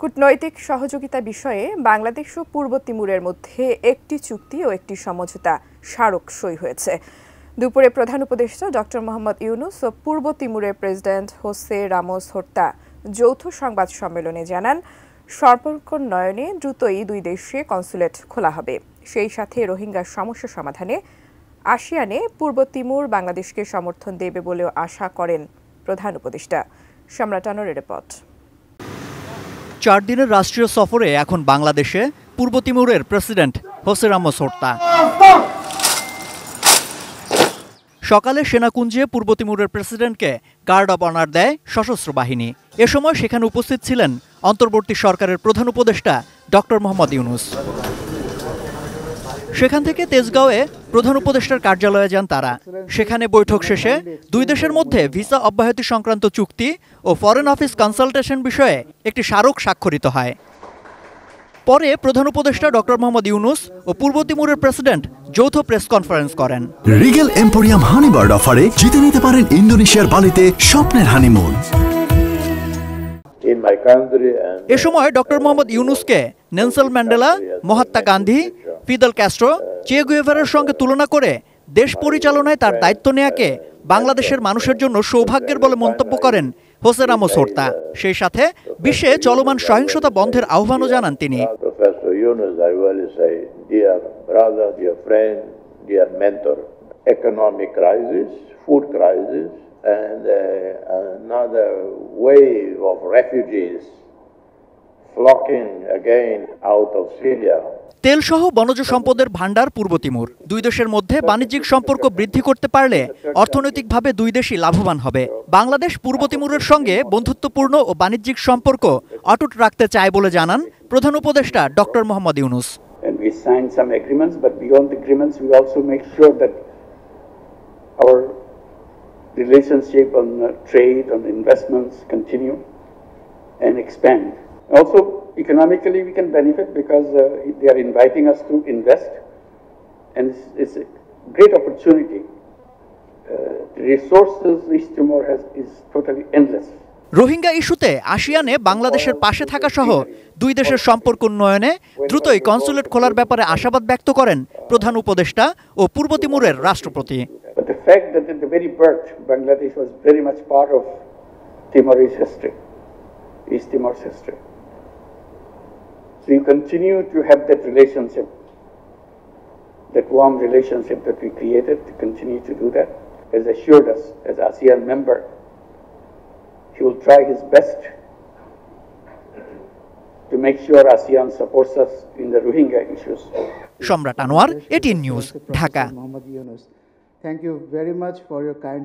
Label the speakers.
Speaker 1: কূটনৈতিক সহযোগিতা বিষয়ে বাংলাদেশ ও পূর্ব তিমুরের মধ্যে একটি চুক্তি ও একটি সমঝোতা স্মারক সই হয়েছে। দুপুরে প্রধান উপদেষ্টা ডক্টর মোহাম্মদ ইউনুস ও পূর্ব তিমুরের প্রেসিডেন্ট হোসে রামোস হোর্তা যৌথ সংবাদ সম্মেলনে জানান, সম্পর্ক উন্নয়নে দ্রুতই দুই দেশে কনসুলেট খোলা হবে। সেই সাথে রোহিঙ্গা সমস্যা সমাধানে আসিয়ানে পূর্ব তিমুর বাংলাদেশকে সমর্থন দেবে বলেও আশা করেন প্রধান উপদেষ্টা। সম্রাট আনোয়ারের রিপোর্ট।
Speaker 2: 4 দিনের রাষ্ট্রীয় সফরে এখন বাংলাদেশে পূর্ব তিমুরের প্রেসিডেন্ট হোসে রামোস হোর্তা। সকালে সেনাকুঞ্জে পূর্ব তিমুরের প্রেসিডেন্টকে গার্ড অব অনার দেয় সশস্ত্র বাহিনী। এ সময় সেখানে উপস্থিত ছিলেন অন্তর্বর্তী সরকারের প্রধান উপদেষ্টা ডক্টর মোহাম্মদ ইউনুস। সেখান থেকে তেজগাঁওয়ে প্রধান উপদেষ্টার কার্যালয়ে যান তারা। সেখানে বৈঠক শেষে দুই দেশের মধ্যে ভিসা অব্যাহতি সংক্রান্ত চুক্তি ও ফরেন অফিস কনসালটেশন বিষয়ে একটি স্মারক স্বাক্ষরিত হয়। পরে প্রধান উপদেষ্টা ডক্টর মোহাম্মদ ইউনুস ও পূর্ব তিমুরের প্রেসিডেন্ট যৌথ প্রেস কনফারেন্স করেন।
Speaker 3: রিগেল এম্পোরিয়াম হানিবার্ড অফারে জিতে নিতে পারেন ইন্দোনেশিয়ার বালিতে স্বপ্নের হানিমুন।
Speaker 2: এ সময় ডক্টর মোহাম্মদ ইউনুসকে Nelson Mandela, Mahatma Gandhi, Fidel Castro, চে গুয়েভারার সঙ্গে তুলনা করে দেশ পরিচালনায় তার দায়িত্ব নেয়াকে বাংলাদেশের মানুষের জন্য সৌভাগ্যের বলে মন্তব্য করেন হোসে রামোস হোর্তা। সেই সাথে বিশ্বে চলমান সহিংসতা বন্ধের আহ্বানও জানান তিনি।
Speaker 4: And another wave of refugees flocking again out of Syria.
Speaker 2: তেলসহ বনজ সম্পদের ভান্ডার পূর্ব তিমুর। দুই দেশের মধ্যে বাণিজ্যিক সম্পর্ক বৃদ্ধি করতে পারলে অর্থনৈতিকভাবে দুই দেশই লাভবান হবে। বাংলাদেশ পূর্ব তিমুরের সঙ্গে বন্ধুত্বপূর্ণ ও বাণিজ্যিক সম্পর্ক অটুট রাখতে চায় বলে জানান প্রধান উপদেষ্টা doctor Mohammad Yunus.
Speaker 4: And we signed some agreements, but beyond the agreements we also make sure that our relationship on trade, on investments continue and expand. Also, economically we can benefit because they are inviting us to invest, and it's a great opportunity. The resources East Timor has is totally endless.
Speaker 2: Rohingya ইস্যুতে আসিয়ানে বাংলাদেশের পাশে থাকা সহ দুই দেশের সম্পর্ক উন্নয়নে দ্রুতই কনসুলেট খোলার ব্যাপারে আশাবাদ ব্যক্ত করেন প্রধান উপদেষ্টা ও পূর্ব তিমুরের রাষ্ট্রপতি।
Speaker 4: But the fact that at the very birth, Bangladesh was very much part of Timorese history, East Timor's history. So you continue to have that relationship, that warm relationship that we created, to continue to do that. Has assured us, as ASEAN member, he will try his best to make sure ASEAN supports us in the Rohingya issues.
Speaker 2: সম্রাট Anwar, ATN news, Dhaka.
Speaker 5: Thank you very much for your kind